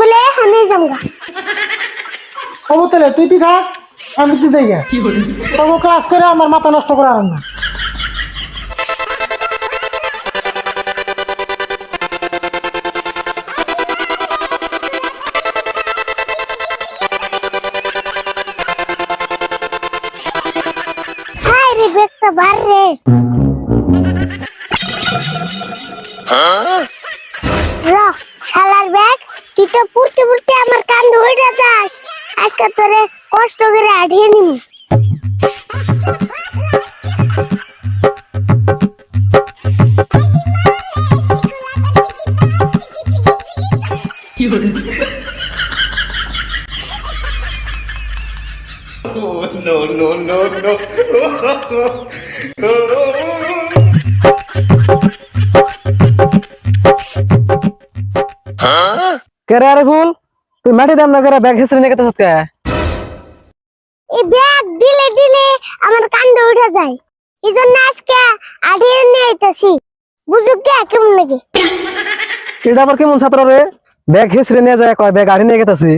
বলে আমি যামগা ও তাহলে তুই থাক আমি তুই যাই তবু ক্লাস করে আমার মাথা নষ্ট করা আর না হাই রে বেকটা বার রে রক শালার ব্যাগ তুই তো পড়তে পড়তে আমার কান ধরে যাস আজকে তোরে কষ্ট করে আঠিয়ে নিবি No, no, no, no. কেরে আরে ফুল তুই মাটি দাম না করে ব্যাগ হিসেবে নিয়ে গেতে সত্যি এই ব্যাগ দিলে দিলে আমার কান্দে উঠে যায় এইজন্য আজকে আঠিয়ে নিয়ে আইতাছি বুঝুক কে কেমন লাগে এটা আবার কেমন ছাত্র রে ব্যাগ হিসেবে নিয়ে যায় কয় ব্যাগ আড়ি নিয়ে গেতেছি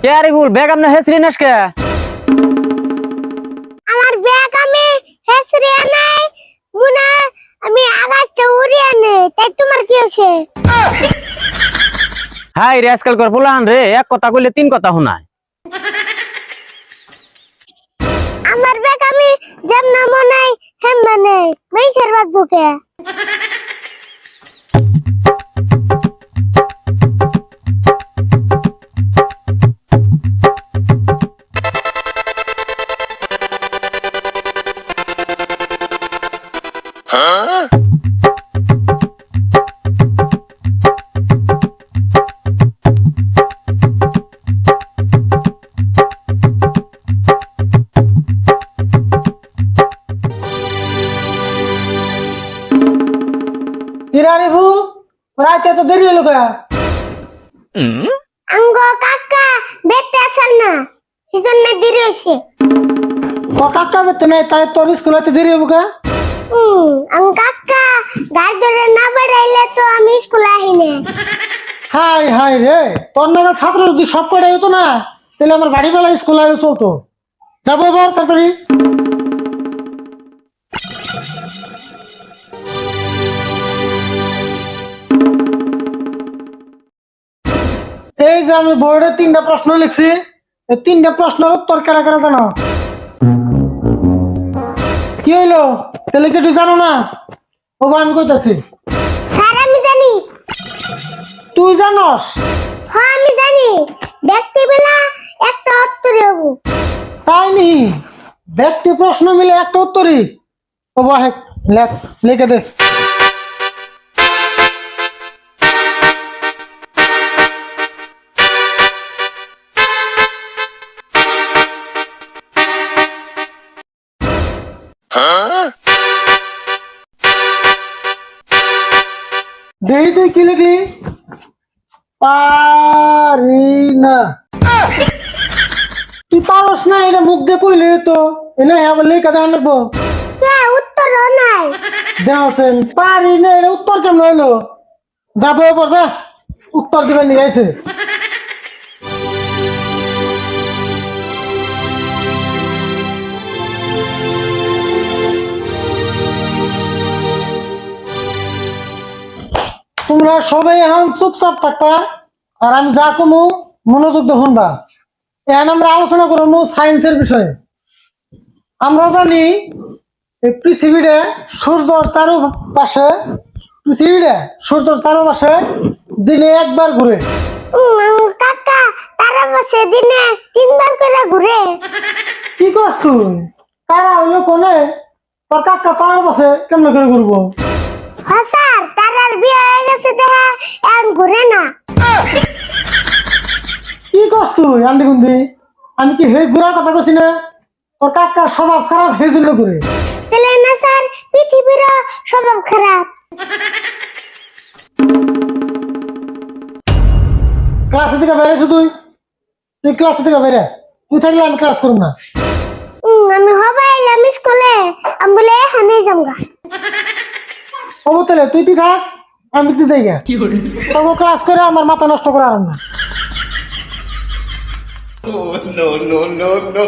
কে আরে ফুল ব্যাগ আপনি হেসরি নাস কে আমার ব্যাগ আমি হেসরে নাই মুনা আমি আকাশে উড়িয়ে নেই তাই তোমার কি হচ্ছে হাই রে আজকাল কর ফুলান রে এক কথা কইলে তিন কথা শোনায় আমার ব্যাগ আমি যেমন মনে হেমনা নেই মেসের বাদ বুকে ইরানি ফুল রাতে তো দেরি হলো কে আঙ্গ কাকা বেতে আসল না সেজন্য দেরি হইছে তোর কাকা বেতে নাই তাই তোর স্কুলেতে দেরি হবো কে আঙ্গ কাকা গাড়ি ধরে না বাড়াইলে তো আমি স্কুলে আহি না হাই হাই রে তোর নাগাল ছাত্র যদি সব কটা হতো না তাহলে আমার বাড়ি বেলা স্কুল আগে চলতো যাবো এবার তাড়াতাড়ি এই যে আমি বোর্ডে 3টা প্রশ্ন লিখছি এই 3টা প্রশ্নের উত্তর কারা কারা জানো কি হইলো তাহলে কি তুই জানো না ও আমি কইতাছি স্যার আমি জানি তুই জানস হ্যাঁ আমি জানি দেখতে বেলা একটা উত্তর হবো তাই নি ব্যক্তি প্রশ্ন মিলে একটা উত্তরই ও বাহেক লেখ লিখে দে দেই তুই কি লিখলি পারি না তুই পারস না এটা মুখ দিয়ে কইলে তো এনে আবার লেখা দেওয়া লাগবো উত্তর নাই দেওয়াছেন পারি না এটা উত্তর কেমন হইলো যাবো এবার যা উত্তর দিবেন নিয়ে গেছে তোমরা সবাই এখন চুপচাপ থাকবা আর আমি যা কমু মনোযোগ দিয়ে শুনবা এখন আমরা আলোচনা করবো সায়েন্সের বিষয়ে আমরা জানি এই পৃথিবীতে সূর্যর চারপাশে দিনে একবার ঘুরে কাকা তারা বসে দিনে 3 বার করে ঘুরে কি করছ তুই তারা হইলো কোনে তোর কাকা পাড়ার বসে কেমন করে ঘুরবো হ্যাঁ স্যার তারার বিয়ে হয়ে গেছে দেখা এখন ঘুরে না কি করছ তুই আন্দি গুন্দি আমি কি হে ঘুরার কথা কইছি না তোর কাকার স্বভাব খারাপ হে জন্য ঘুরে তাহলে না স্যার পৃথিবীর স্বভাব খারাপ ক্লাসে থেকে বেরিয়েছো তুই ক্লাসে থেকে বেরে, তুই থাকলে আমি ক্লাস করব না। আমি হবাই এলাম স্কুলে, আমি বলে এখানে যামগা। অবতলে তুই থাক, আমি তুই যাই গা। তবু ক্লাস করে আমার মাথা নষ্ট করে আর না। no, no, no, no.